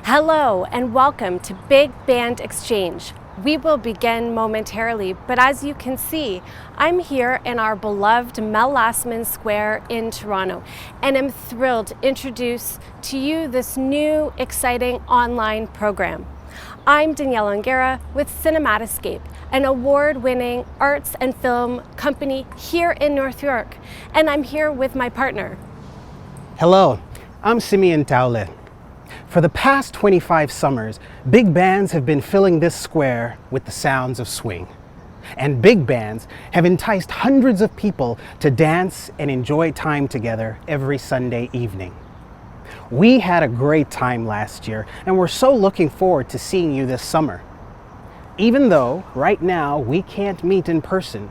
Hello and welcome to Big Band Exchange. We will begin momentarily, but as you can see, I'm here in our beloved Mel Lastman Square in Toronto, and I'm thrilled to introduce to you this new, exciting online program. I'm Danielle Angera with Cinemascape, an award-winning arts and film company here in North York, and I'm here with my partner. Hello, I'm Simeon Taule. For the past 25 summers, big bands have been filling this square with the sounds of swing. And big bands have enticed hundreds of people to dance and enjoy time together every Sunday evening. We had a great time last year, and we're so looking forward to seeing you this summer. Even though right now we can't meet in person,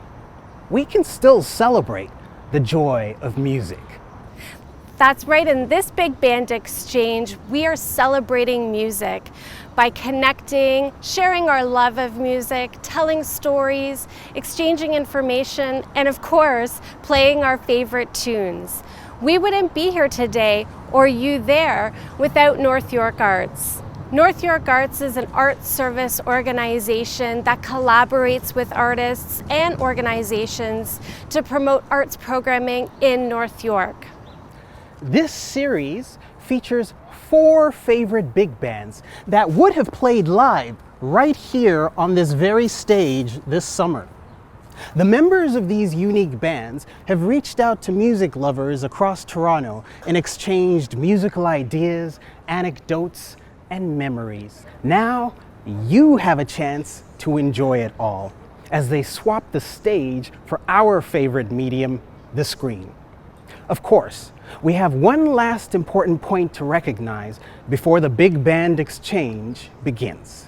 we can still celebrate the joy of music. That's right, in this Big Band Exchange, we are celebrating music by connecting, sharing our love of music, telling stories, exchanging information, and of course, playing our favorite tunes. We wouldn't be here today, or you there, without North York Arts. North York Arts is an art service organization that collaborates with artists and organizations to promote arts programming in North York. This series features 4 favorite big bands that would have played live right here on this very stage this summer. The members of these unique bands have reached out to music lovers across Toronto and exchanged musical ideas, anecdotes, and memories. Now you have a chance to enjoy it all as they swap the stage for our favorite medium, the screen. Of course, we have one last important point to recognize before the Big Band Exchange begins.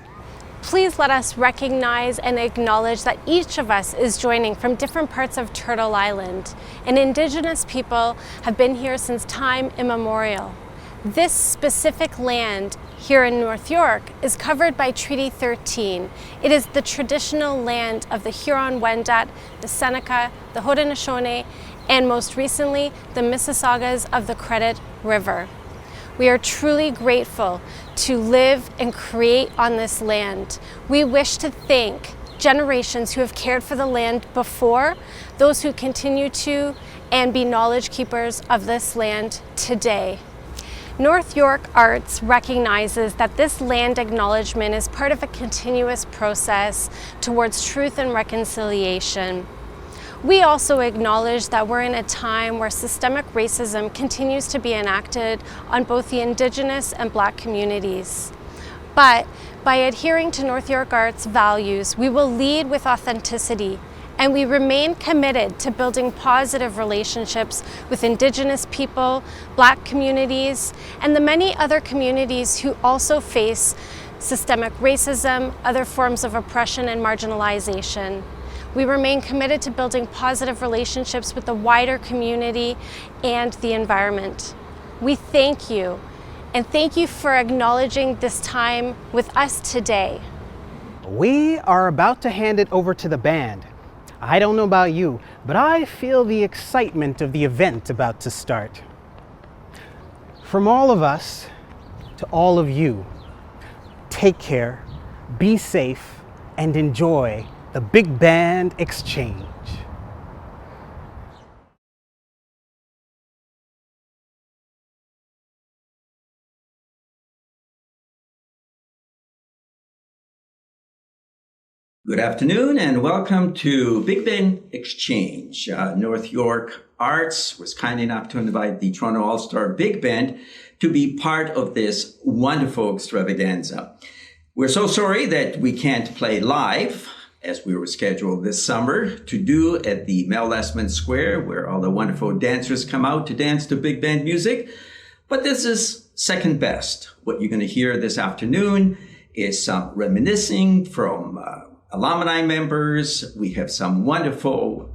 Please let us recognize and acknowledge that each of us is joining from different parts of Turtle Island, and Indigenous people have been here since time immemorial. This specific land here in North York is covered by Treaty 13. It is the traditional land of the Huron-Wendat, the Seneca, the Haudenosaunee, and most recently, the Mississaugas of the Credit River. We are truly grateful to live and create on this land. We wish to thank generations who have cared for the land before, those who continue to, and be knowledge keepers of this land today. North York Arts recognizes that this land acknowledgement is part of a continuous process towards truth and reconciliation. We also acknowledge that we're in a time where systemic racism continues to be enacted on both the Indigenous and Black communities. But by adhering to North York Arts values, we will lead with authenticity, and we remain committed to building positive relationships with Indigenous people, Black communities, and the many other communities who also face systemic racism, other forms of oppression and marginalization. We remain committed to building positive relationships with the wider community and the environment. We thank you, and thank you for acknowledging this time with us today. We are about to hand it over to the band. I don't know about you, but I feel the excitement of the event about to start. From all of us to all of you, take care, be safe, and enjoy the Big Band Exchange. Good afternoon and welcome to Big Band Exchange. North York Arts was kind enough to invite the Toronto All-Star Big Band to be part of this wonderful extravaganza. We're so sorry that we can't play live as we were scheduled this summer to do at the Mel Lastman Square, where all the wonderful dancers come out to dance to big band music. But this is second best. What you're going to hear this afternoon is some reminiscing from alumni members. We have some wonderful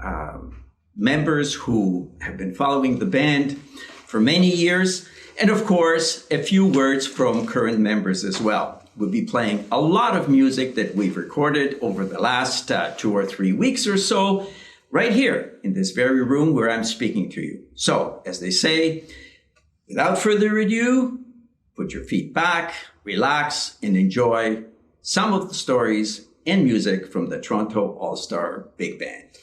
members who have been following the band for many years. And of course, a few words from current members as well. We'll be playing a lot of music that we've recorded over the last 2 or 3 weeks or so, right here in this very room where I'm speaking to you. So, as they say, without further ado, Put your feet back, relax, and enjoy some of the stories and music from the Toronto All-Star Big Band.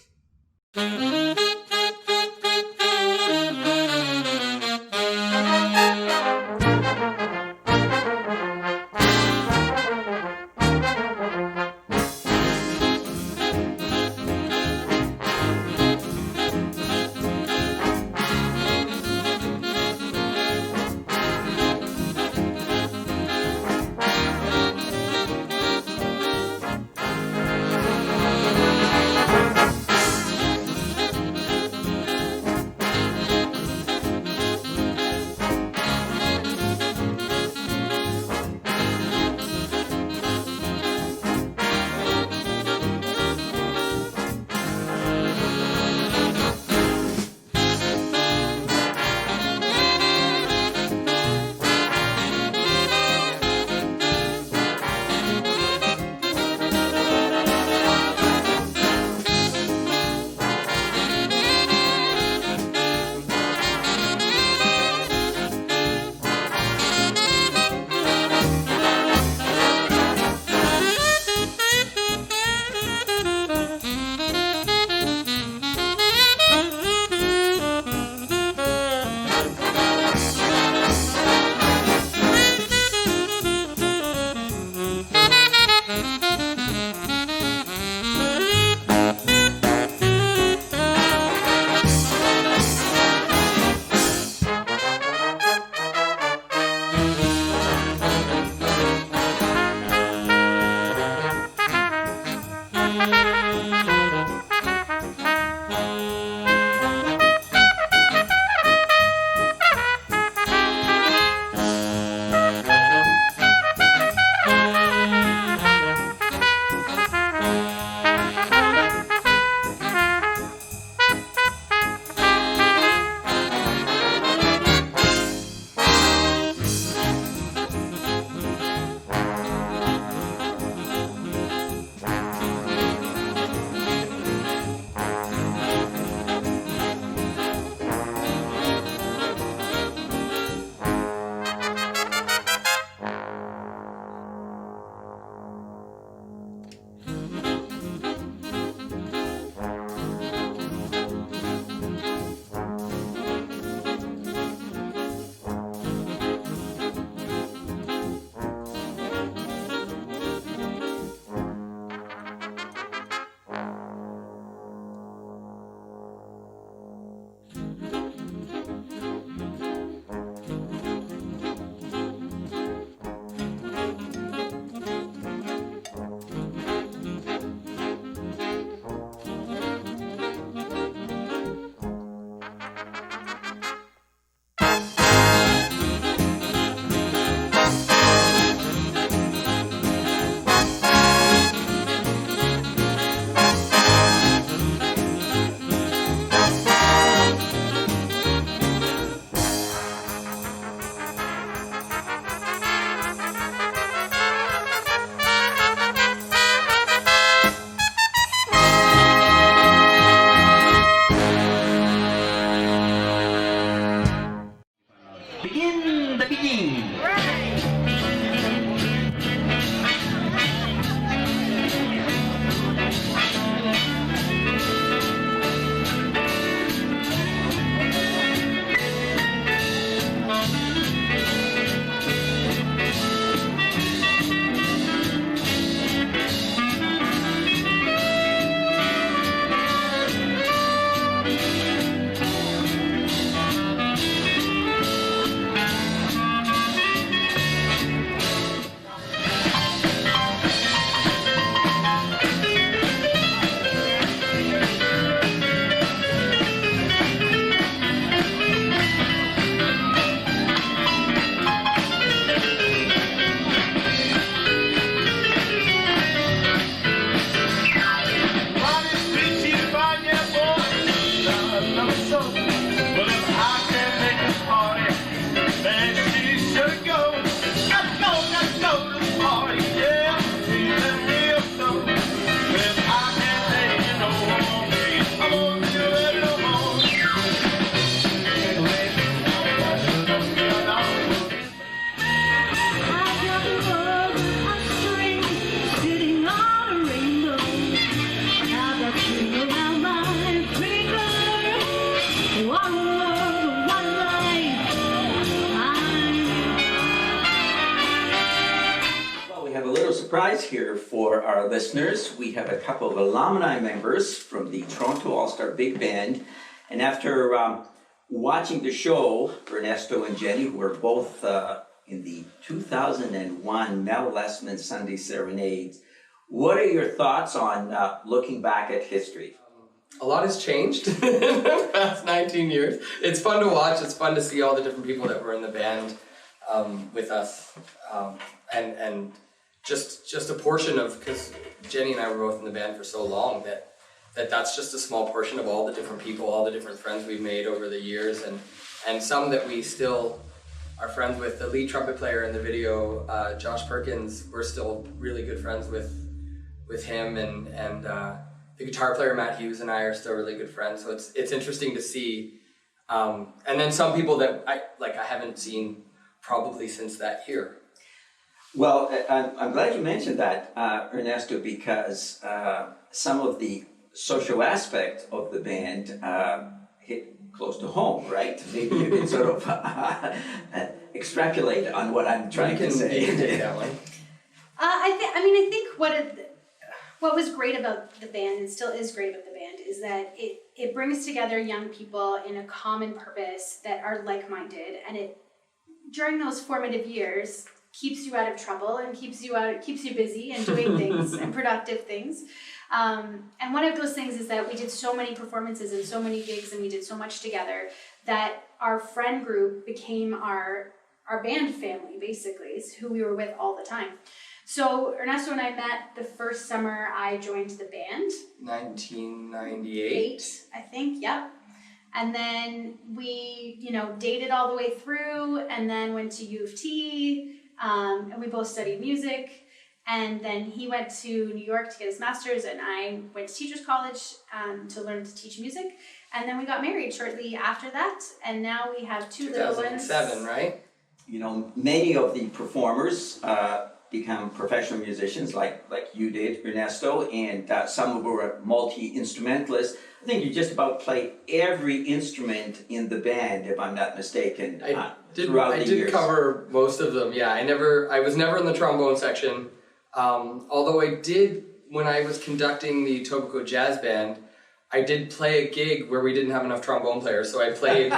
surprise here for our listeners. We have a couple of alumni members from the Toronto All-Star Big Band. And after watching the show, Ernesto and Jenny, who were both in the 2001 Mel Lastman Sunday Serenades, what are your thoughts on looking back at history? A lot has changed in the past 19 years. It's fun to watch. It's fun to see all the different people that were in the band with us. And just a portion of, because Jenny and I were both in the band for so long that's just a small portion of all the different people, all the different friends we've made over the years, and some that we still are friends with. The lead trumpet player in the video, Josh Perkins, we're still really good friends with him, and the guitar player Matt Hughes and I are still really good friends. So it's interesting to see, and then some people that I haven't seen probably since that year. Well, I'm glad you mentioned that, Ernesto, because some of the social aspect of the band hit close to home, right? Maybe you can sort of extrapolate on what I'm trying to say. You can take that one. I think what was great about the band, and still is great about the band, is that it brings together young people in a common purpose that are like-minded, and it, during those formative years, keeps you out of trouble and keeps you busy and doing things and productive things. And one of those things is that we did so many performances and so many gigs, and we did so much together that our friend group became our band family, basically. It's who we were with all the time. So Ernesto and I met the first summer I joined the band. 1998. I think, yep. And then we, dated all the way through, and then went to U of T, and we both studied music. And then he went to New York to get his master's, and I went to teacher's college to learn to teach music. And then we got married shortly after that, and now we have two little ones. 2007, right? Many of the performers become professional musicians like you did, Ernesto, and some of were multi-instrumentalists. I think you just about played every instrument in the band, if I'm not mistaken, throughout the years. I did cover most of them, yeah. I was never in the trombone section, although I did, when I was conducting the Etobicoke Jazz Band, I did play a gig where we didn't have enough trombone players, so I played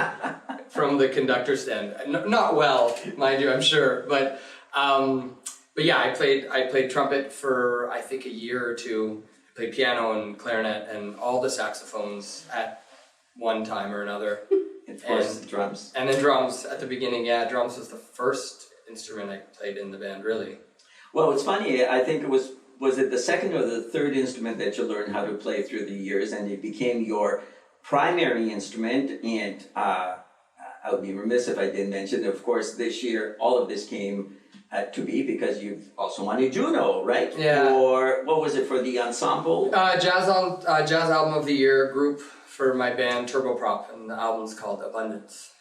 from the conductor stand. Not well, mind you, I'm sure, but yeah, I played trumpet for I think a year or two. I played piano and clarinet and all the saxophones at one time or another. And of course, drums. And then drums at the beginning. Yeah, drums was the first instrument I played in the band, really. Well, it's funny. I think it was it the second or the third instrument that you learned how to play through the years, and it became your primary instrument. And I would be remiss if I didn't mention that, of course, this year all of this came to be because you've also won a Juno, right? Yeah. Or what was it for the ensemble? Jazz Album of the Year group for my band Turboprop, and the album's called Abundance.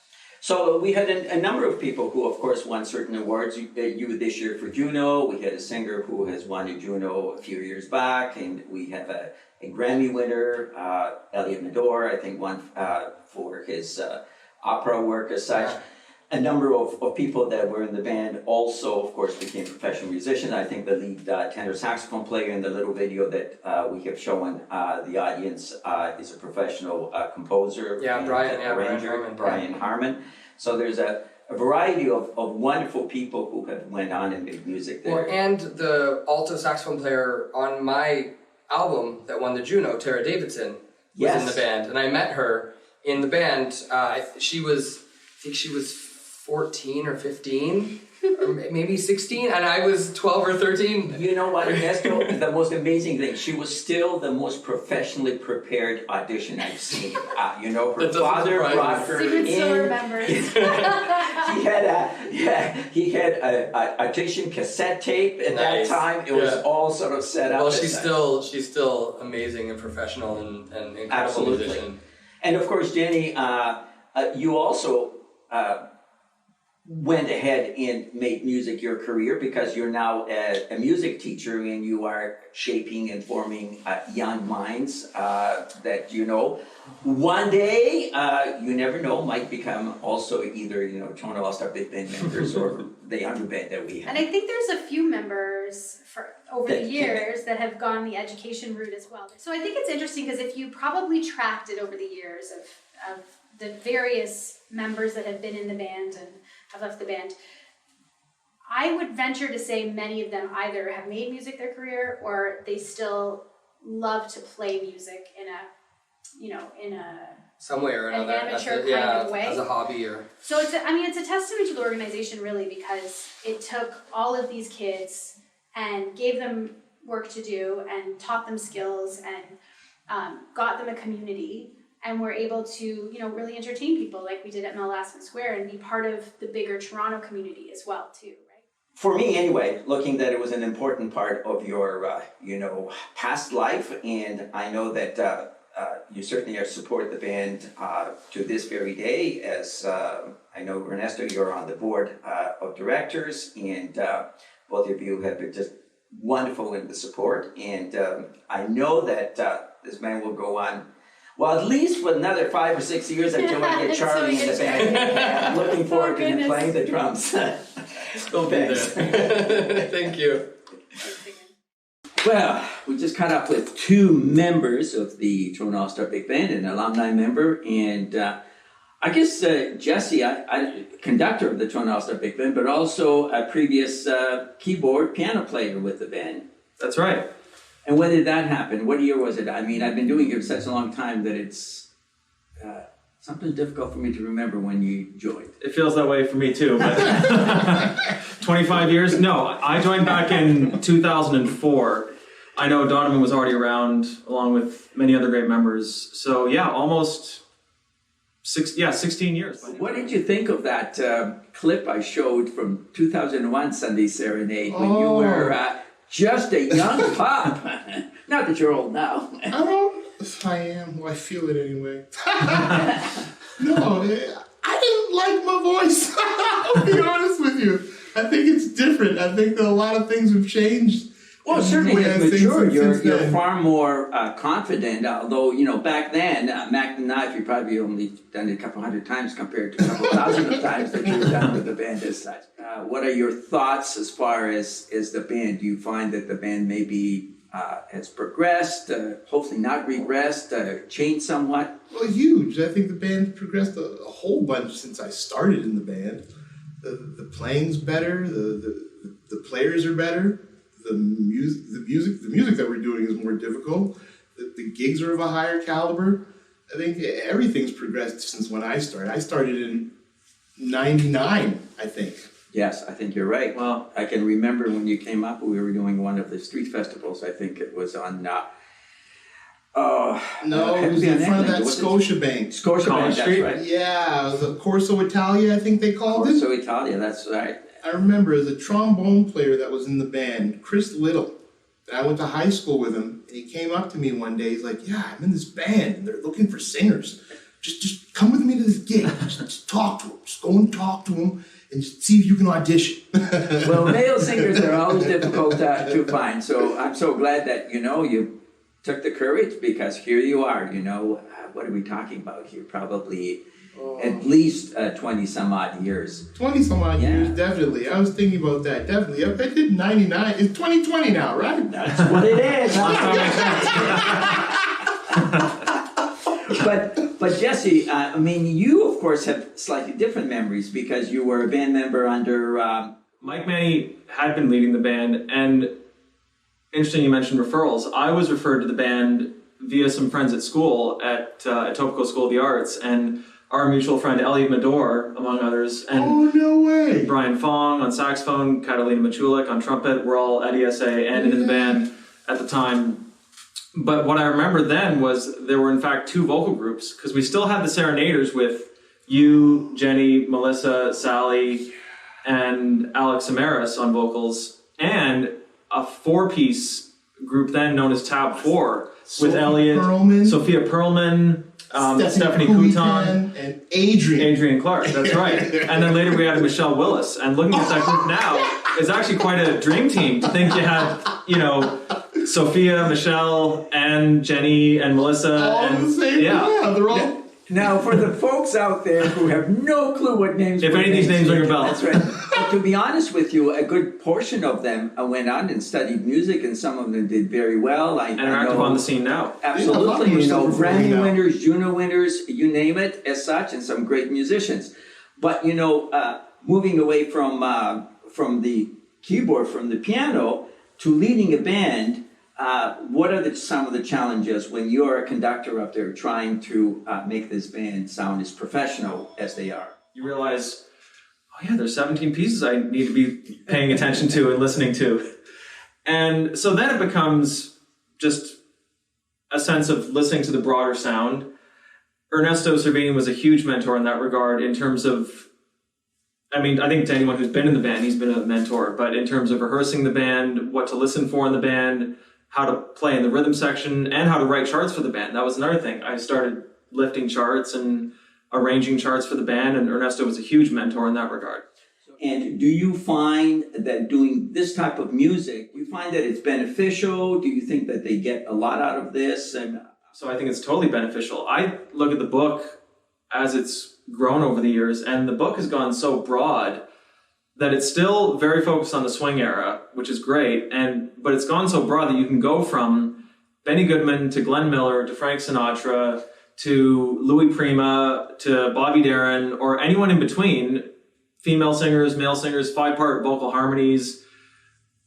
So we had a number of people who, of course, won certain awards. You this year for Juno. We had a singer who has won a Juno a few years back, and we have a Grammy winner, Elliot Medor, I think, won for his opera work as such. Yeah. A number of people that were in the band also, of course, became professional musicians. I think the lead tenor saxophone player in the little video that we have shown the audience is a professional composer. Yeah, Brian Harmon. So there's a variety of wonderful people who have went on and made music there. Well, and the alto saxophone player on my album that won the Juno, Tara Davidson, was in the band. And I met her in the band. I think she was 14 or 15, or maybe 16, and I was 12 or 13. You know what, Ernesto? The most amazing thing, she was still the most professionally prepared audition I've seen. Her father brought her in. Still remembers. He had a audition cassette tape at that time. It was all sort of set up. Well, she's still amazing and professional and incredible musician. And of course, Jenny, you also went ahead and made music your career because you're now a music teacher and you are shaping and forming young minds that, one day, you never know, might become also either, Toronto All-Star Big Band members or the younger band that we have. And I think there's a few members over the years that have gone the education route as well. So I think it's interesting because if you probably tracked it over the years of the various members that have been in the band and have left the band, I would venture to say many of them either have made music their career or they still love to play music in a some way or another, amateur kind of way, as a hobby or. So it's a testament to the organization really, because it took all of these kids and gave them work to do and taught them skills and got them a community, and were able to really entertain people like we did at Mel Lastman Square and be part of the bigger Toronto community as well too, right? For me, anyway, looking that it was an important part of your, past life, and I know that you certainly support the band to this very day. As I know, Ernesto, you're on the board of directors, and both of you have been just wonderful in the support. And I know that this band will go on. Well, at least for another 5 or 6 years until I get Charlie in the band. I'm looking forward to him playing the drums. Go Bags. Thank you. Well, we just caught up with 2 members of the Toronto All-Star Big Band, an alumni member, and I guess Jesse, I conductor of the Toronto All-Star Big Band, but also a previous keyboard piano player with the band. That's right. And when did that happen? What year was it? I mean, I've been doing it for such a long time that it's something difficult for me to remember when you joined. It feels that way for me too, but 25 years? No, I joined back in 2004. I know Donovan was already around along with many other great members. So yeah, almost 16 years. What did you think of that clip I showed from 2001 Sunday Serenade when you were just a young pup? Not that you're old now. I am. Well, I feel it anyway. No, I didn't like my voice. I'll be honest with you. I think it's different. I think that a lot of things have changed. Well, certainly has matured. You're far more confident, although, back then, Mac the Knife, you probably only done it a couple hundred times compared to a couple thousand of times that you've done with the band as such. What are your thoughts as far as the band? Do you find that the band maybe has progressed, hopefully not regressed, changed somewhat? Well, huge. I think the band progressed a whole bunch since I started in the band. The playing's better, the players are better. The music that we're doing is more difficult. The gigs are of a higher caliber. I think everything's progressed since when I started. I started in '99, I think. Yes, I think you're right. Wow. I can remember when you came up, we were doing one of the street festivals. I think it was on. No, it was in front of that Scotiabank. Scotiabank, that's right. Yeah, it was a Corso Italia, I think they called it. Corso Italia, that's right. I remember as a trombone player that was in the band, Chris Little. And I went to high school with him, and he came up to me one day. He's like, "Yeah, I'm in this band, and they're looking for singers. Just come with me to this gig. Just talk to him. Just go and talk to him, and just see if you can audition." Well, male singers are always difficult to find. So I'm so glad that you took the courage, because here you are. What are we talking about here? Probably. At least 20 some odd years. 20 some odd years, definitely. I was thinking about that, definitely. I did 99. It's 2020 now, right? That's what it is. But Jesse, you of course have slightly different memories because you were a band member under. Mike Manny had been leading the band, and interesting you mentioned referrals. I was referred to the band via some friends at school at Etobicoke School of the Arts, and our mutual friend Elliot Mador, among others, and oh, no way. Brian Fong on saxophone, Catalina Machulik on trumpet, were all at ESA and in the band at the time. But what I remember then was there were in fact 2 vocal groups, because we still had the Serenaders with you, Jenny, Melissa, Sally, and Alex Samaras on vocals, and a 4-piece group then known as Tab 4 with Elliot, Sophia Perlman, Stephanie Couton, and Adrian Clark, that's right. And then later we had Michelle Willis. And looking at that group now, it's actually quite a dream team to think you had, Sophia, Michelle, and Jenny, and Melissa. All and the same, yeah, they're all Now, for the folks out there who have no clue what names, if any of these names ring a bell, that's right. But to be honest with you, a good portion of them went on and studied music, and some of them did very well. And are active on the scene now. Absolutely, you know, Grammy winners, Juno winners, you name it, as such, and some great musicians. But you know, moving away from the keyboard, from the piano, to leading a band. What are some of the challenges when you're a conductor up there trying to make this band sound as professional as they are? You realize, oh yeah, there's 17 pieces I need to be paying attention to and listening to. And so then it becomes just a sense of listening to the broader sound. Ernesto Cervini was a huge mentor in that regard in terms of, I mean, I think to anyone who's been in the band, he's been a mentor, but in terms of rehearsing the band, what to listen for in the band, how to play in the rhythm section, and how to write charts for the band. That was another thing. I started lifting charts and arranging charts for the band, and Ernesto was a huge mentor in that regard. And do you find that doing this type of music, do you find that it's beneficial? Do you think that they get a lot out of this? And so I think it's totally beneficial. I look at the book as it's grown over the years, and the book has gone so broad that it's still very focused on the swing era, which is great, but it's gone so broad that you can go from Benny Goodman to Glenn Miller to Frank Sinatra to Louis Prima to Bobby Darin, or anyone in between, female singers, male singers, 5-part vocal harmonies,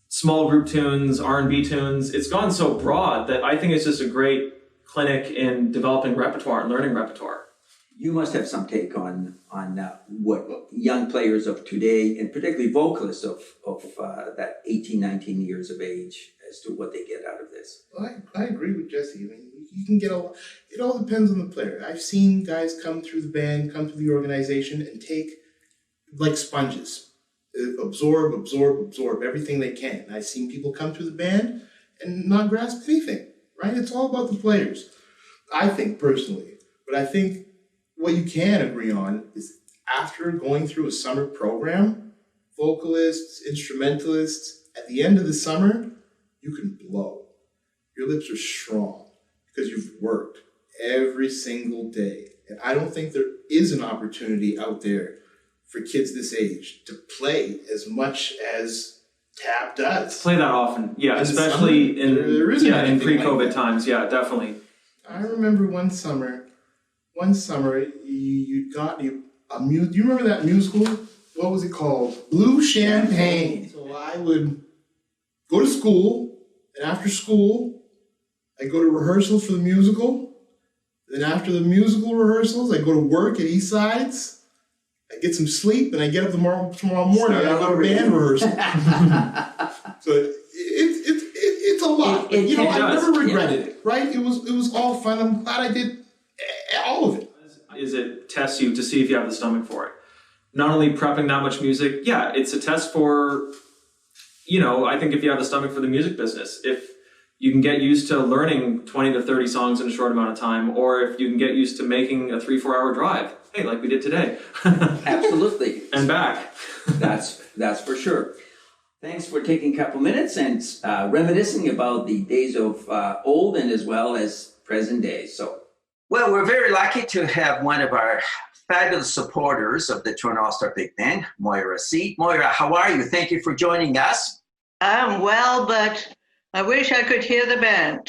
small group tunes, R&B tunes. It's gone so broad that I think it's just a great clinic in developing repertoire and learning repertoire. You must have some take on what young players of today, and particularly vocalists of that 18, 19 years of age, as to what they get out of this. Well, I agree with Jesse. I mean, you can get it all depends on the player. I've seen guys come through the band, come through the organization, and take, like sponges, absorb everything they can. I've seen people come through the band and not grasp anything, right? It's all about the players, I think, personally. But I think what you can agree on is after going through a summer program, vocalists, instrumentalists, at the end of the summer, you can blow. Your lips are strong because you've worked every single day. And I don't think there is an opportunity out there for kids this age to play as much as tap does. Play that often, yeah, especially in pre-COVID times, yeah, definitely. I remember one summer, you got a music. Do you remember that musical? What was it called? Blue Champagne. So I would go to school, and after school, I go to rehearsals for the musical. Then after the musical rehearsals, I go to work at Eastside's. I get some sleep, and I get up tomorrow morning, and I go to band rehearsal. So it's a lot. I never regretted it. Right? It was all fun. I'm glad I did all of it. Is it tests you to see if you have the stomach for it. Not only prepping that much music, yeah, it's a test for, I think if you have the stomach for the music business, if you can get used to learning 20 to 30 songs in a short amount of time, or if you can get used to making a 3-4 hour drive, hey, like we did today. Absolutely. And back. That's for sure. Thanks for taking a couple minutes and reminiscing about the days of old and as well as present day. So, well, we're very lucky to have one of our fabulous supporters of the Toronto All-Star Big Band, Moira C. Moira, how are you? Thank you for joining us. I'm well, but I wish I could hear the band.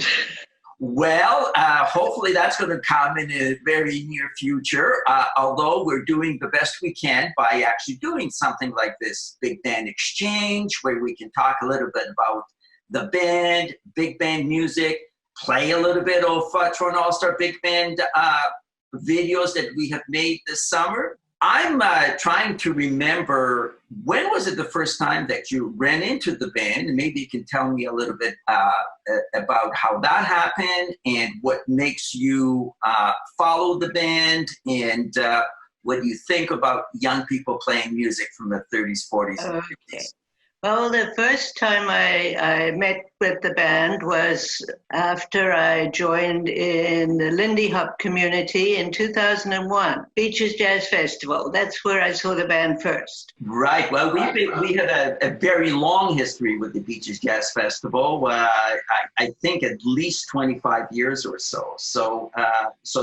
Well, hopefully that's going to come in a very near future, although we're doing the best we can by actually doing something like this Big Band Exchange, where we can talk a little bit about the band, big band music, play a little bit of Toronto All-Star Big Band videos that we have made this summer. I'm trying to remember, when was it the first time that you ran into the band? And maybe you can tell me a little bit about how that happened and what makes you follow the band, and what do you think about young people playing music from the 30s, 40s, and 50s? Well, the first time I met with the band was after I joined in the Lindy Hop community in 2001, Beaches Jazz Festival. That's where I saw the band first. Right. Well, we had a very long history with the Beaches Jazz Festival. I think at least 25 years or so. So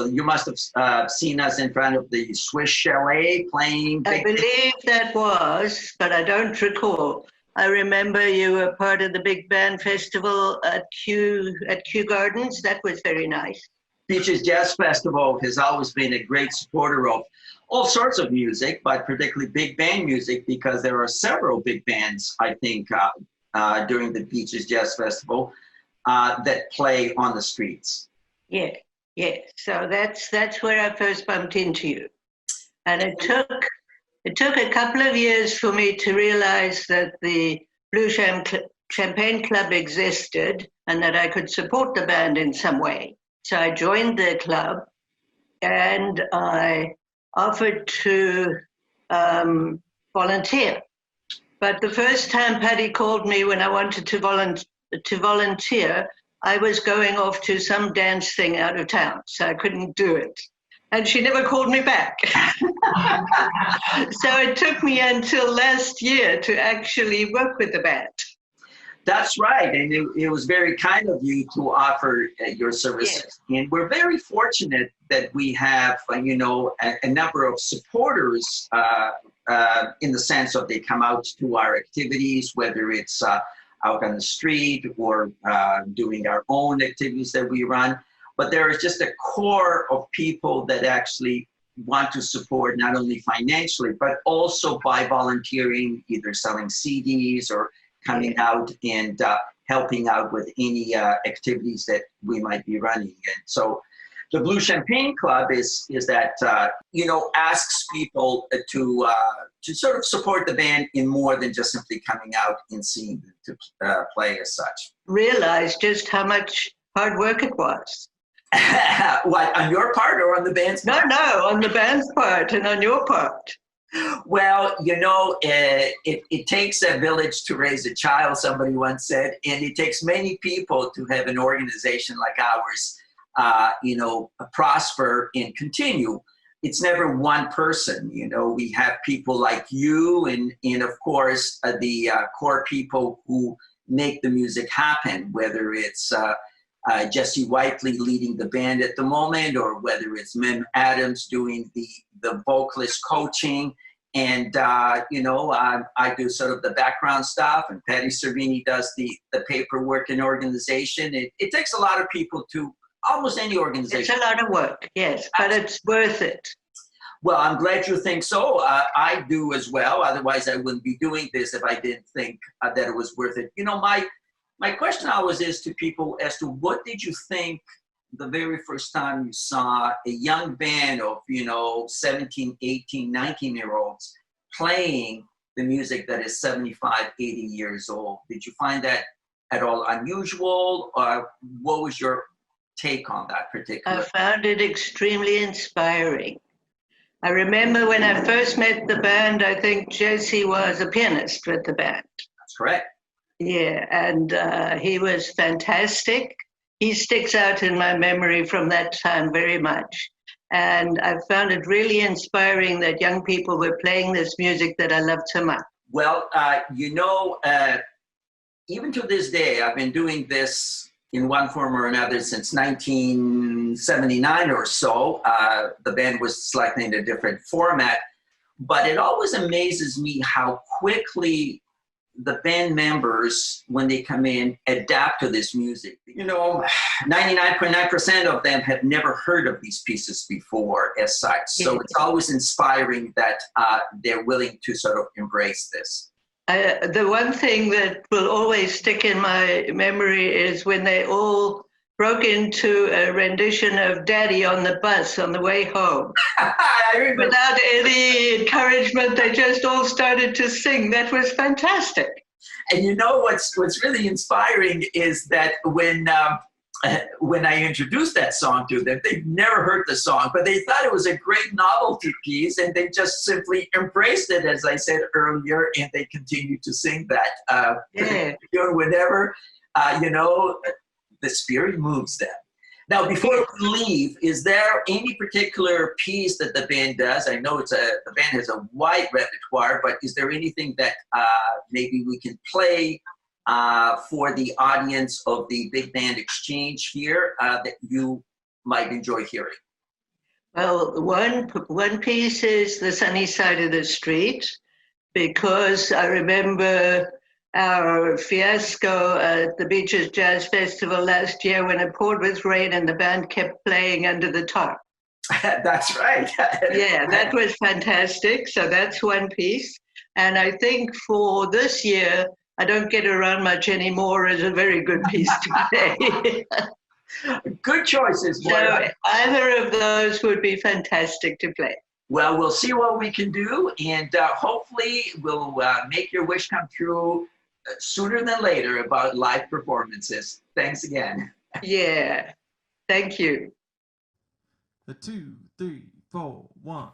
you must have seen us in front of the Swiss Chalet playing. I believe that was, but I don't recall. I remember you were part of the big band festival at Kew Gardens. That was very nice. Beaches Jazz Festival has always been a great supporter of all sorts of music, but particularly big band music, because there are several big bands, I think, during the Beaches Jazz Festival that play on the streets. Yeah. So that's where I first bumped into you. And it took a couple of years for me to realize that the Blue Champagne Club existed and that I could support the band in some way. So I joined the club and I offered to volunteer. But the first time Patty called me when I wanted to volunteer, I was going off to some dance thing out of town, so I couldn't do it. And she never called me back. So it took me until last year to actually work with the band. That's right, and it was very kind of you to offer your services. Yes. And we're very fortunate that we have, a number of supporters in the sense of they come out to our activities, whether it's out on the street or doing our own activities that we run. But there is just a core of people that actually want to support not only financially, but also by volunteering, either selling CDs or coming out and helping out with any activities that we might be running. And so the Blue Champagne Club is that, asks people to sort of support the band in more than just simply coming out and seeing them to play as such. Realize just how much hard work it was. What, on your part or on the band's part? No, on the band's part and on your part. Well, it takes a village to raise a child, somebody once said, and it takes many people to have an organization like ours, prosper and continue. It's never one person, we have people like you and of course, the core people who make the music happen, whether it's Jesse Whiteley leading the band at the moment, or whether it's Mem Adams doing the vocalist coaching. And, I do sort of the background stuff, and Patty Servini does the paperwork and organization. It takes a lot of people to almost any organization. It's a lot of work, yes, but it's worth it. Well, I'm glad you think so. I do as well. Otherwise, I wouldn't be doing this if I didn't think that it was worth it. My question always is to people as to what did you think the very first time you saw a young band of, 17, 18, 19-year-olds playing the music that is 75, 80 years old? Did you find that at all unusual? Or what was your take on that particular? I found it extremely inspiring. I remember when I first met the band, I think Jesse was a pianist with the band. That's correct. Yeah, and he was fantastic. He sticks out in my memory from that time very much. And I found it really inspiring that young people were playing this music that I loved so much. Well, even to this day, I've been doing this in one form or another since 1979 or so. The band was slightly in a different format, but it always amazes me how quickly the band members, when they come in, adapt to this music. 99.9% of them have never heard of these pieces before as such. So it's always inspiring that they're willing to sort of embrace this. The one thing that will always stick in my memory is when they all broke into a rendition of Daddy on the bus on the way home. Without any encouragement, they just all started to sing. That was fantastic. And what's really inspiring is that when I introduced that song to them, they've never heard the song, but they thought it was a great novelty piece, and they just simply embraced it, as I said earlier, and they continue to sing that. Whenever the spirit moves them. Now, before we leave, is there any particular piece that the band does? I know the band has a wide repertoire, but is there anything that maybe we can play for the audience of the Big Band Exchange here that you might enjoy hearing? Well, one piece is The Sunny Side of the Street, because I remember our fiasco at the Beaches Jazz Festival last year when it poured with rain and the band kept playing under the tarp. That's right. Yeah, that was fantastic. So that's one piece. And I think for this year, I Don't Get Around Much Anymore is a very good piece to play. Good choices. So either of those would be fantastic to play. Well, we'll see what we can do, and hopefully we'll make your wish come true sooner than later about live performances. Thanks again. Yeah, thank you. The 2, 3, 4, 1.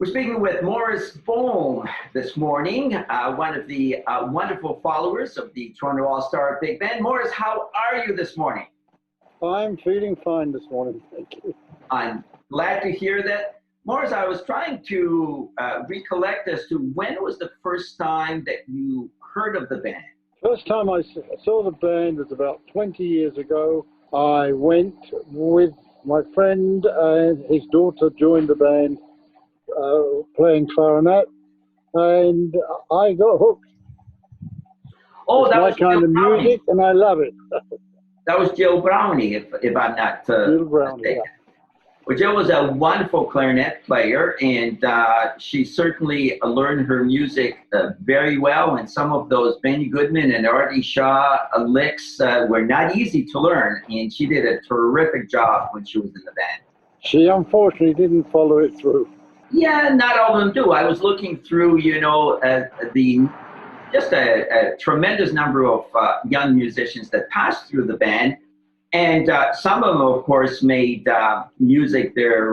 We're speaking with Morris Bohm this morning, one of the wonderful followers of the Toronto All-Star Big Band. Morris, how are you this morning? I'm feeling fine this morning, thank you. I'm glad to hear that. Morris, I was trying to recollect as to when was the first time that you heard of the band? First time I saw the band was about 20 years ago. I went with my friend and his daughter joined the band playing clarinet, and I got hooked. Oh, it's that my was kind of music, and I love it. That was Jill Brownie, if I'm not Jill Brownie, mistaken. Well, Jill was a wonderful clarinet player, and she certainly learned her music very well. And some of those Benny Goodman and Artie Shaw licks were not easy to learn, and she did a terrific job when she was in the band. She unfortunately didn't follow it through. Yeah, not all of them do. I was looking through, just a tremendous number of young musicians that passed through the band. And some of them, of course, made music their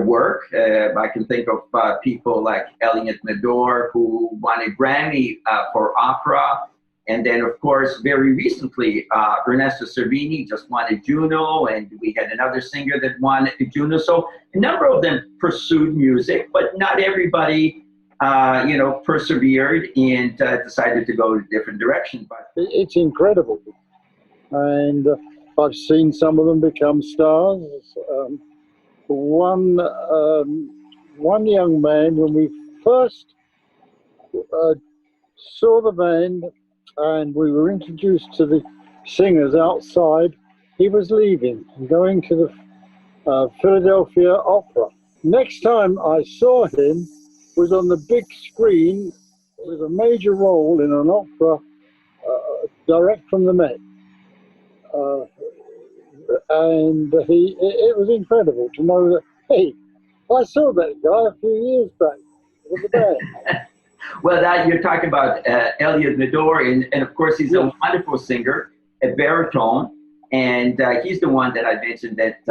work. I can think of people like Elliot Medor, who won a Grammy for opera. And then, of course, very recently, Ernesto Cervini just won a Juno, and we had another singer that won a Juno. So a number of them pursued music, but not everybody, persevered and decided to go a different direction. But it's incredible. And I've seen some of them become stars. One young man, when we first saw the band and we were introduced to the singers outside, he was leaving and going to the Philadelphia Opera. Next time I saw him was on the big screen with a major role in an opera direct from the Met. And it was incredible to know that, hey, I saw that guy a few years back with the band. Well, you're talking about Elliot Medor, and of course he's a wonderful singer, a baritone, and he's the one that I mentioned that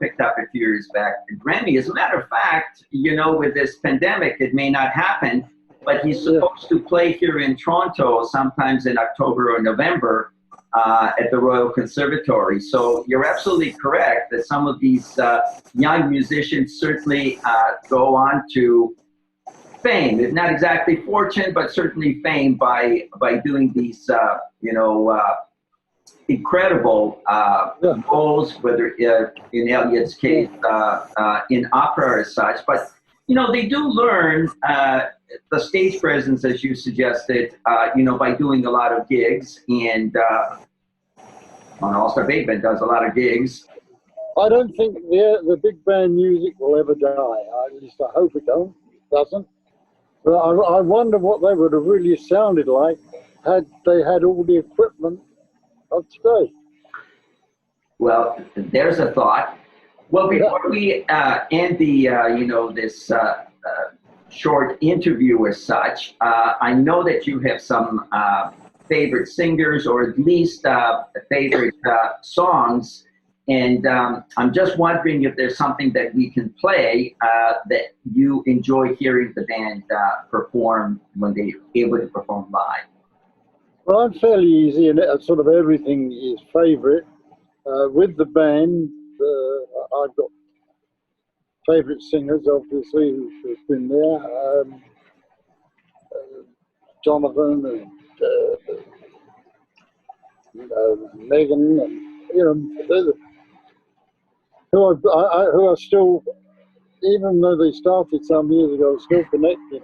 picked up a few years back a Grammy. As a matter of fact, with this pandemic, it may not happen, but he's supposed to play here in Toronto sometimes in October or November. At the Royal Conservatory. So you're absolutely correct that some of these young musicians certainly go on to fame, if not exactly fortune, but certainly fame by doing these, incredible roles, whether in Elliot's case, in opera as such. But, they do learn the stage presence, as you suggested, by doing a lot of gigs, and All-Star Big Band does a lot of gigs. I don't think the big band music will ever die. At least I hope it doesn't. But I wonder what they would have really sounded like had they had all the equipment of today. Well, there's a thought. Well, before we end this short interview as such, I know that you have some favorite singers, or at least favorite songs, and I'm just wondering if there's something that we can play that you enjoy hearing the band perform when they're able to perform live. Well, I'm fairly easy, and sort of everything is favorite. With the band, I've got favorite singers, obviously, who've been there. Jonathan and Megan, and who are still, even though they started some years ago, still connected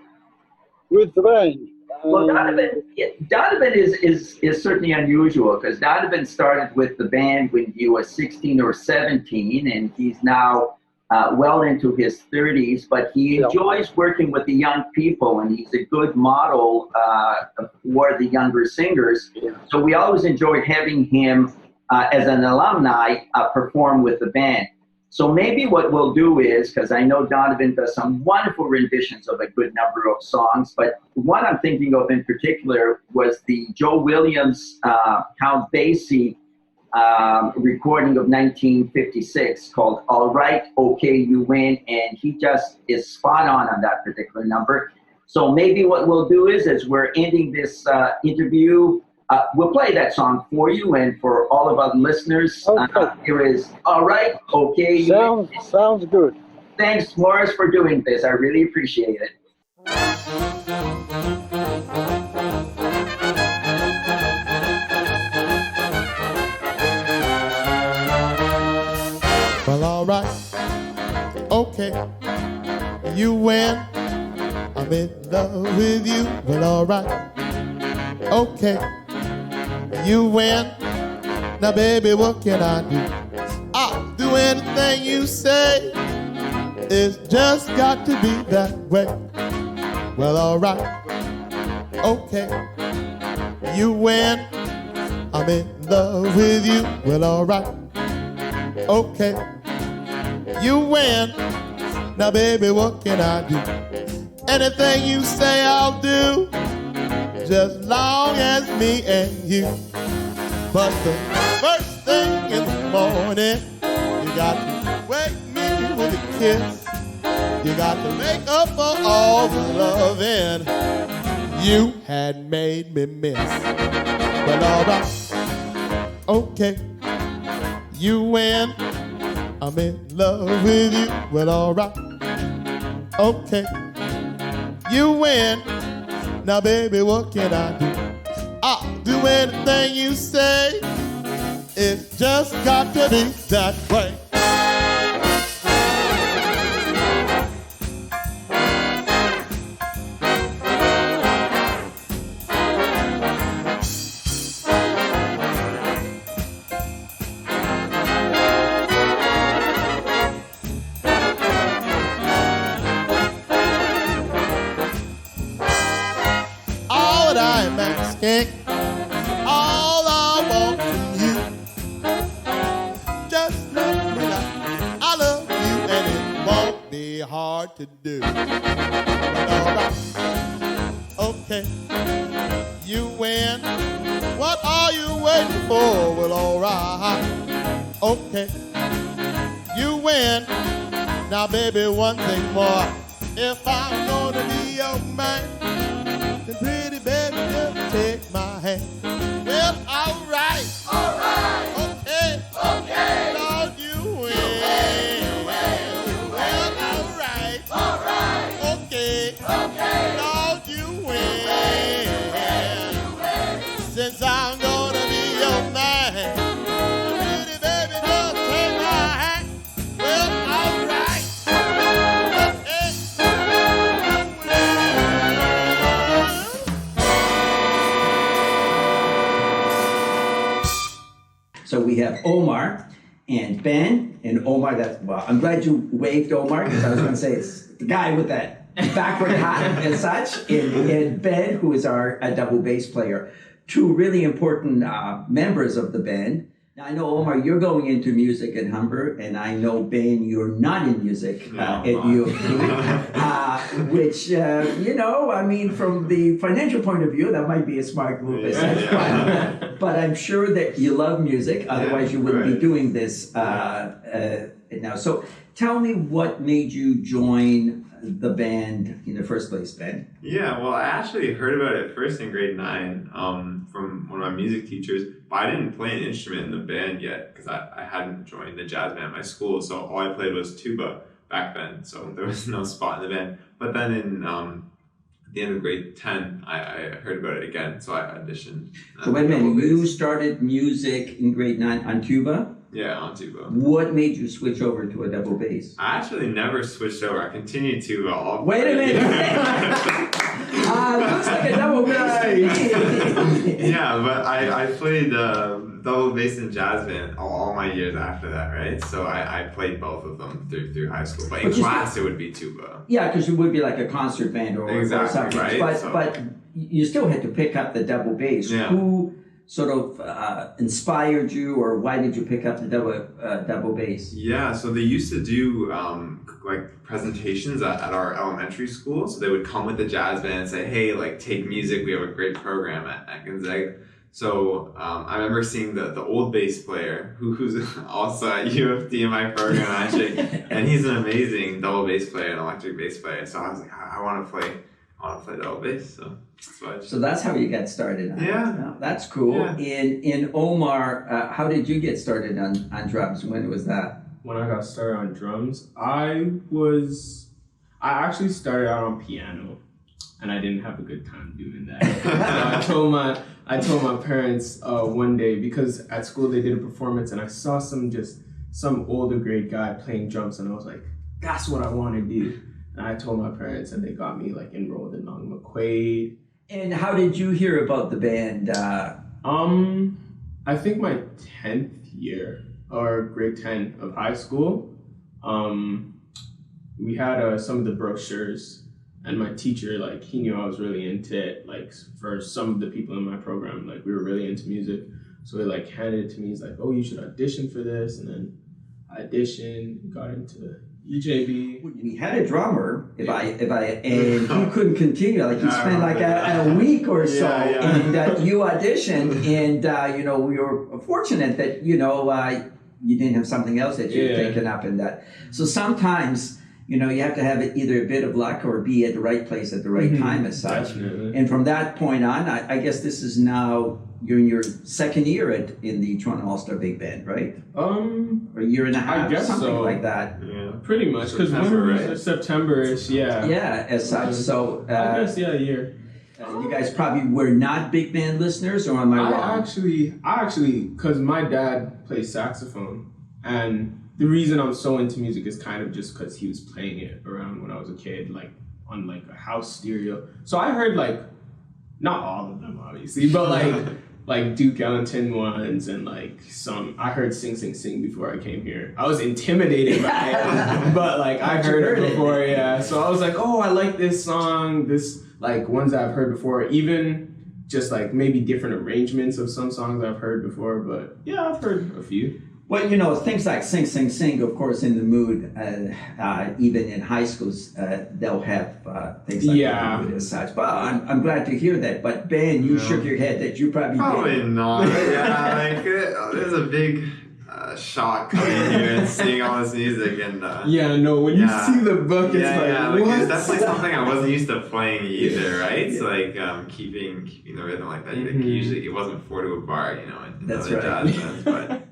with the band. Well, Donovan is certainly unusual, because Donovan started with the band when he was 16 or 17, and he's now well into his 30s, but he enjoys working with the young people, and he's a good model for the younger singers. So we always enjoyed having him as an alumni perform with the band. So maybe what we'll do is, because I know Donovan does some wonderful renditions of a good number of songs, but one I'm thinking of in particular was the Joe Williams Count Basie recording of 1956 called All Right, Okay, You Win, and he just is spot on that particular number. So maybe what we'll do is, as we're ending this interview, we'll play that song for you and for all of our listeners. Okay. Here is All Right, Okay, You Win. Sounds good. Thanks, Morris, for doing this. I really appreciate it. Well, all right, okay, you win. I'm in love with you. Well, all right, okay, you win. Now, baby, what can I do? I'll do anything you say. It's just got to be that way. Well, alright, okay, you win. I'm in love with you. Well, alright, okay, you win. Now, baby, what can I do? Anything you say I'll do, just long as me and you. But the first thing in the morning, you got to wake me with a kiss. You got to make up for all the loving you had made me miss. Well, alright, okay, you win. I'm in love with you. Well, alright, okay, you win. Now, baby, what can I do? I'll do anything you say. It's just got to be that way. All I want from you, just let me know I love you, and it won't be hard to do. Alright, okay, you win. What are you waiting for? Well, alright, okay, you win. Now, baby, one thing more. If I'm gonna be your man, then pretty baby, just take my hand. Well, alright, okay, Lord, you win. Well, alright, okay, Lord, you win. Since I'm gonna be your man, pretty baby, just take my hand. Well, alright, okay. So we have Omar and Ben, and Omar, I'm glad you waved Omar, because I was going to say it's the guy with that backward hat and such, and Ben, who is our double bass player. Two really important members of the band. Now, I know, Omar, you're going into music at Humber, and I know, Ben, you're not in music at U of T, which, I mean, from the financial point of view, that might be a smart move, but I'm sure that you love music, otherwise you wouldn't be doing this now. So tell me what made you join the band in the first place, Ben? Yeah, well, I actually heard about it first in grade 9 from one of my music teachers, but I didn't play an instrument in the band yet because I hadn't joined the jazz band at my school, so all I played was tuba back then, so there was no spot in the band. But then in at the end of grade 10, I heard about it again, so I auditioned. So wait a minute, you started music in grade 9 on tuba? Yeah, on tuba. What made you switch over to a double bass? I actually never switched over. I continued to all. Wait a minute! Looks like a double bass. Yeah, but I played double bass and jazz band all my years after that, right? So I played both of them through high school. But in class, it would be tuba. Yeah, because it would be like a concert band or something. Right? But you still had to pick up the double bass. Yeah. Who sort of inspired you, or why did you pick up the double bass? Yeah, so they used to do like presentations at our elementary school. So they would come with the jazz band and say, hey, like, take music. We have a great program at Gonzaga. So I remember seeing the old bass player who's also at U of T in my program, actually, and he's an amazing double bass player, an electric bass player. So I was like, I want to play double bass. So that's how you got started. Yeah, that's cool. Yeah. In Omar, how did you get started on drums? When was that? When I got started on drums, I actually started out on piano, and I didn't have a good time doing that. So I told my parents one day, because at school they did a performance, and I saw some older grade guy playing drums, and I was like, that's what I want to do. And I told my parents, and they got me like enrolled in Long McQuaid. And how did you hear about the band? I think my 10th year, or grade 10 of high school, we had some of the brochures, and my teacher, like, he knew I was really into it. Like, for some of the people in my program, like, we were really into music. So he, like, handed it to me. He's like, oh, you should audition for this. And then I auditioned, got into EJB. We had a drummer, and he couldn't continue. Like, he spent like a week or so, and you auditioned, and, you know, we were fortunate that, you know, you didn't have something else that you'd taken up in that. So sometimes, you know, you have to have either a bit of luck or be at the right place at the right time as such. Definitely. And from that point on, I guess this is now, you're in your second year in the Toronto All-Star Big Band, right? Or a year and a half, I guess something so. like that. Yeah, pretty much, because September-ish, yeah. Yeah, as such. So I guess, a year. You guys probably were not big band listeners, or am I wrong? I actually, because my dad plays saxophone, and the reason I'm so into music is kind of just because he was playing it around when I was a kid, like on like a house stereo. So I heard like, not all of them obviously, but like Duke Ellington ones, and like I heard Sing Sing Sing before I came here. I was intimidated by it, but like I heard it before, yeah. So I was like, oh, I like this song, like ones that I've heard before, even just like maybe different arrangements of some songs I've heard before, but yeah, I've heard a few. Well, you know, things like Sing Sing Sing, of course, in the mood, even in high schools, they'll have things like the mood as such. But I'm glad to hear that. But Ben, you shook your head that you probably did. Not. Yeah, like it was a big shock coming here and seeing all this music. And when you see the book, it's what? It's definitely something I wasn't used to playing either, right? So like keeping the rhythm like that. Like, usually it wasn't 4 to a bar, you know, in other jazz bands, but.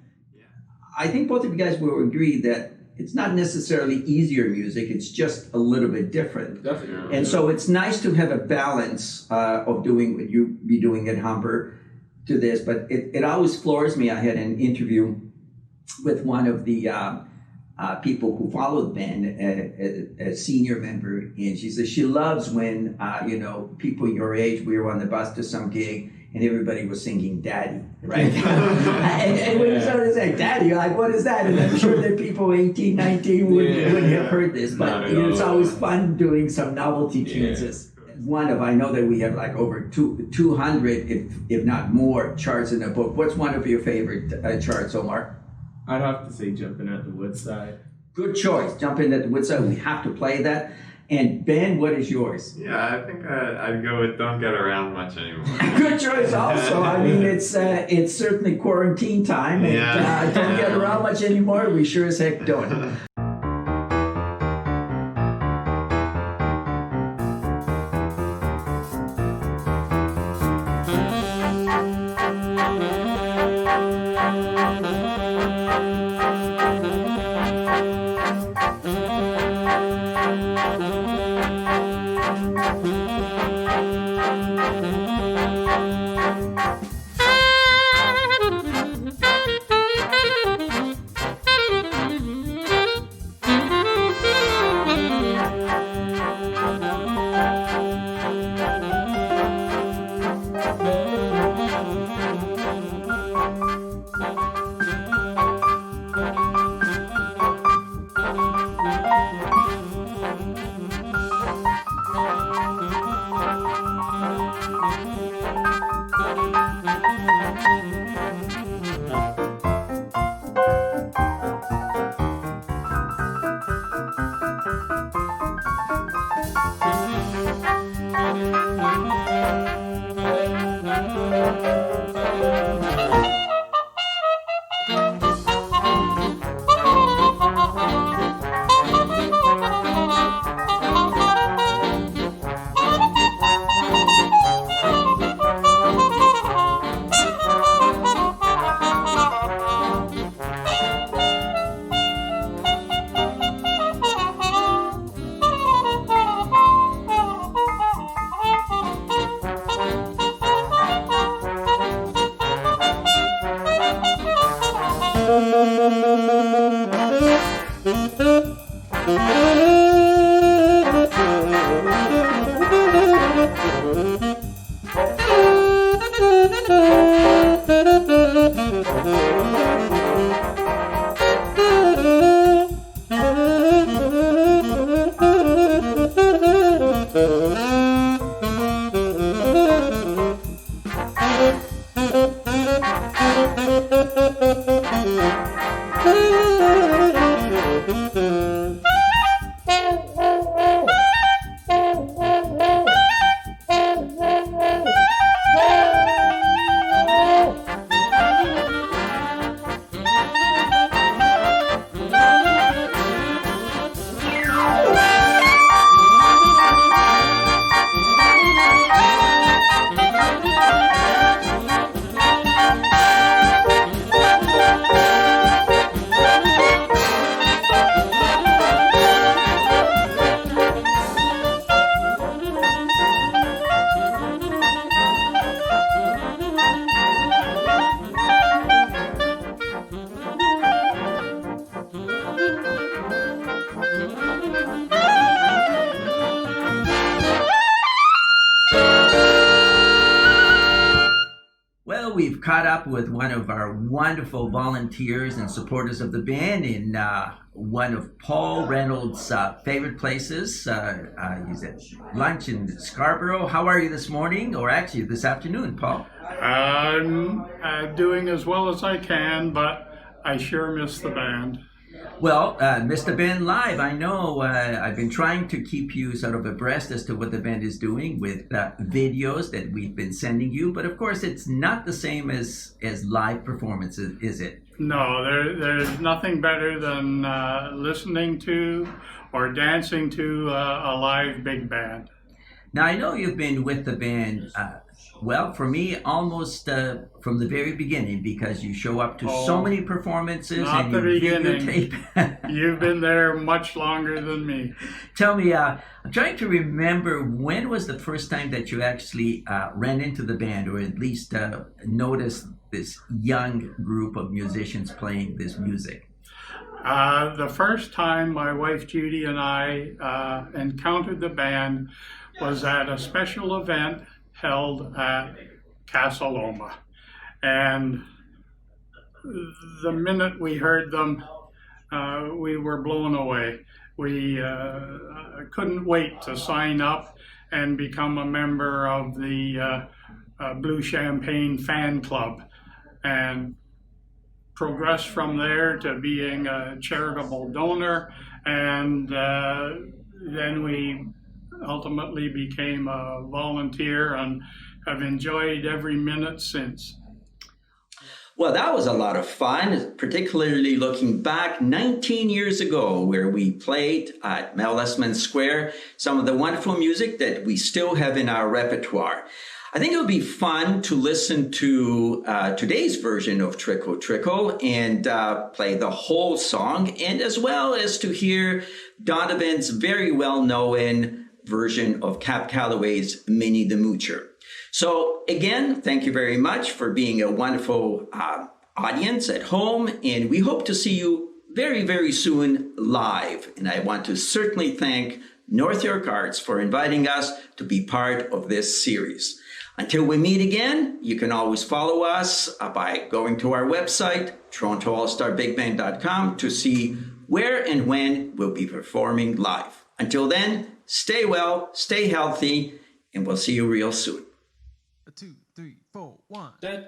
I think both of you guys will agree that it's not necessarily easier music, it's just a little bit different. Definitely. And so it's nice to have a balance of doing what you be doing at Humber to this, but it always floors me. I had an interview with one of the people who follow the band, a senior member, and she says she loves when, you know, people your age, we were on the bus to some gig, and everybody was singing Daddy, right? and when you started to say Daddy, you're like, what is that? And I'm sure that people 18, 19 wouldn't have heard this, but you know, it's always fun doing some novelty tunes. I know that we have like over 200, if not more, charts in the book. What's one of your favorite charts, Omar? I'd have to say Jumpin' at the Woodside. Good choice, Jumpin' at the Woodside. We have to play that. And Ben, what is yours? Yeah, I think I'd go with Don't Get Around Much Anymore. Good choice also. I mean, it's certainly quarantine time, and don't get around much anymore. We sure as heck don't. we've caught up with one of our wonderful volunteers and supporters of the band in one of Paul Reynolds' favorite places. He's at lunch in Scarborough. How are you this morning, or actually this afternoon, Paul? I'm doing as well as I can, but I sure miss the band. Well, Mr. Ben Live, I know I've been trying to keep you sort of abreast as to what the band is doing with videos that we've been sending you, but of course it's not the same as live performances, is it? No, there's nothing better than listening to or dancing to a live big band. Now, I know you've been with the band, well, for me, almost from the very beginning, because you show up to so many performances Not and the you beginning. videotape. You've been there much longer than me. Tell me, I'm trying to remember, when was the first time that you actually ran into the band, or at least noticed this young group of musicians playing this music? The first time my wife Judy and I encountered the band was at a special event held at Casa Loma. And the minute we heard them, we were blown away. We couldn't wait to sign up and become a member of the Blue Champagne fan club, and progressed from there to being a charitable donor, and then we ultimately became a volunteer and have enjoyed every minute since. Well, that was a lot of fun, particularly looking back 19 years ago, where we played at Mel Lastman Square some of the wonderful music that we still have in our repertoire. I think it would be fun to listen to today's version of Trickle, Trickle and play the whole song, and as well as to hear Donovan's very well-known version of Cap Calloway's Minnie the Moocher. So again, thank you very much for being a wonderful audience at home, and we hope to see you very, very soon live. And I want to certainly thank North York Arts for inviting us to be part of this series. Until we meet again, you can always follow us by going to our website, TorontoAllStarBigBand.com, to see where and when we'll be performing live. Until then, stay well, stay healthy, and we'll see you real soon. 2, 3, 4, 1. Trickle,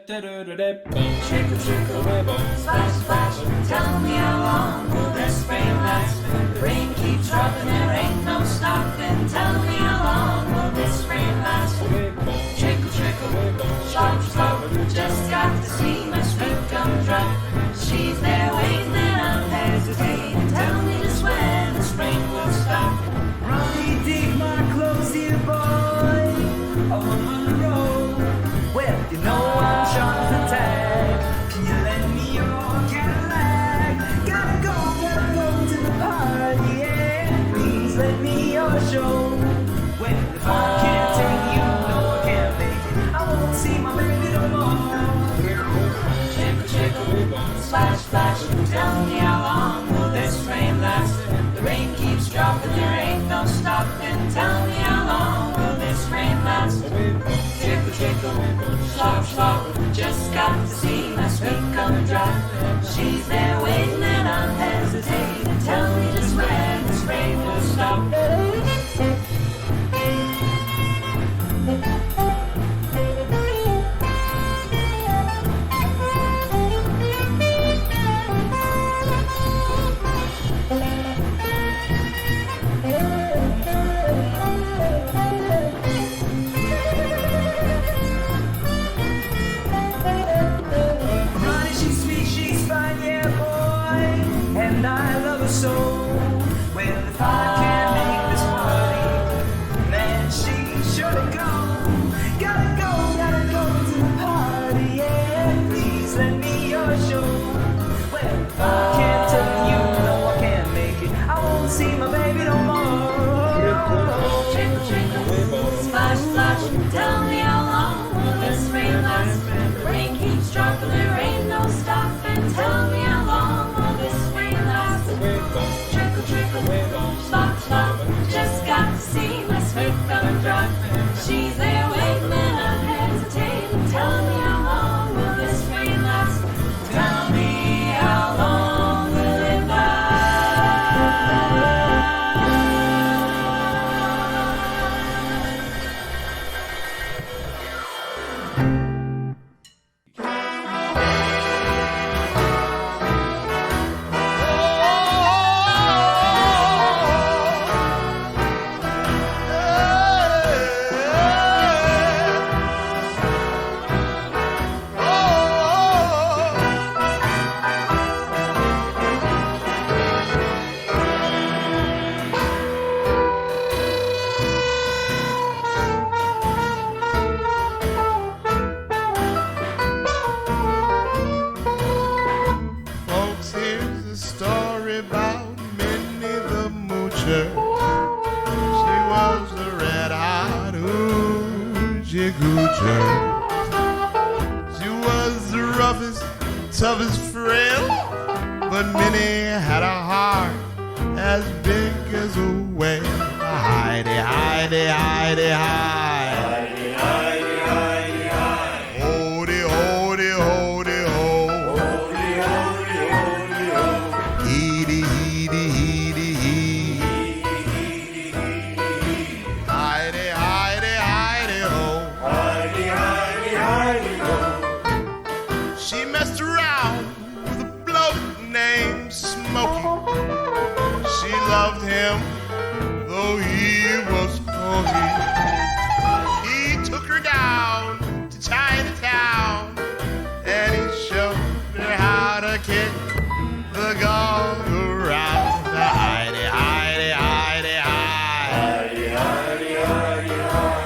trickle, ripple, splash, splash. Tell me how long will this rain last? The rain keeps dropping, there ain't no stopping. Tell me how long will this rain last? Trickle, trickle, slop, slop. Just got to see my sweet gumdrop. She's there waiting and I'm hesitating. Tell me just when this rain will stop. Ronnie, dig my clothes here, boy. On the road. Well, you know I'm sharp to tag. Can you lend me your Cadillac? Gotta go to the party, yeah. Please let me your show. Well, if I can't take you, no, I can't make it. I won't see my baby no more. Trickle, trickle, splash, splash. Tell me how long will this rain last? The rain keeps dropping, there ain't no stopping. Tell me how long will this rain last? Trickle, trickle, slop, slop. Just got to see my sweet gumdrop. She's there waiting and I'm hesitating. Tell me just when this rain will stop. Ronnie, she's sweet, she's fine, yeah, boy. She was the roughest, toughest frail, but Minnie had a heart as big as a whale. Heidi, Heidi, Heidi, Heidi. Heidi, Heidi, Heidi, Heidi. Hody, hody, hody, ho. Hody, hody, hody, ho. Heedy, heedy, heedy, hee. Heidi, Heidi, Heidi, ho. Heidi, Heidi, Heidi, ho. She messed around with a bloke named Smokey. She loved him, though he was smoky. He took her down to Chinatown, and he showed her how to kick the gong around. Heidi, Heidi, Heidi, Heidi. Heidi, Heidi, Heidi, Heidi.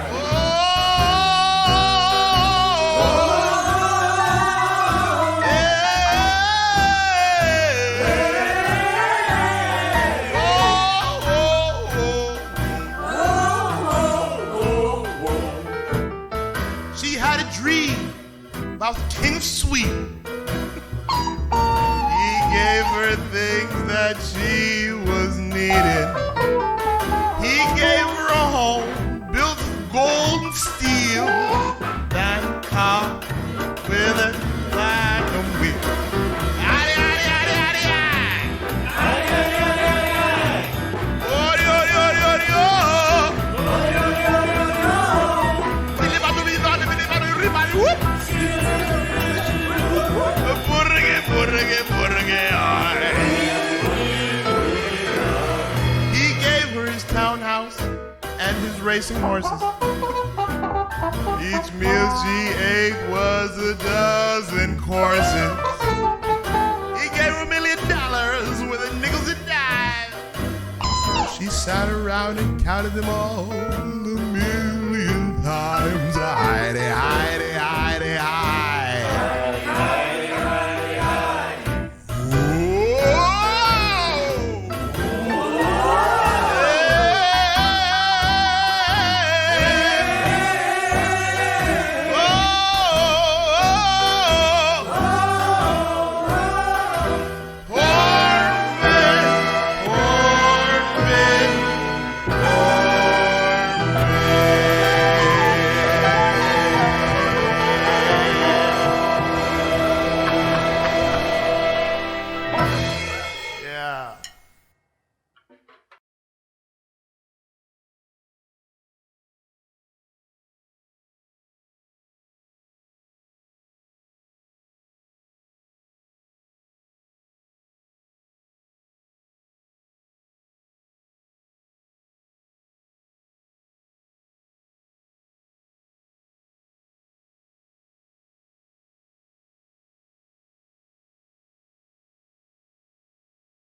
She had a dream about the King of Sweden. He gave her things that she was needing. He gave her a home built of gold and steel, that car with a platinum wheel. Howdy, howdy, howdy, howdy, howdy. Howdy, howdy, howdy, howdy, howdy. Howdy, howdy, howdy, howdy, howdy. Howdy, howdy, howdy, howdy, howdy. Whoop. He gave her his townhouse and his racing horses. Each meal she ate was a dozen courses. He gave her $1 million with the nickels and dimes. She sat around and counted them all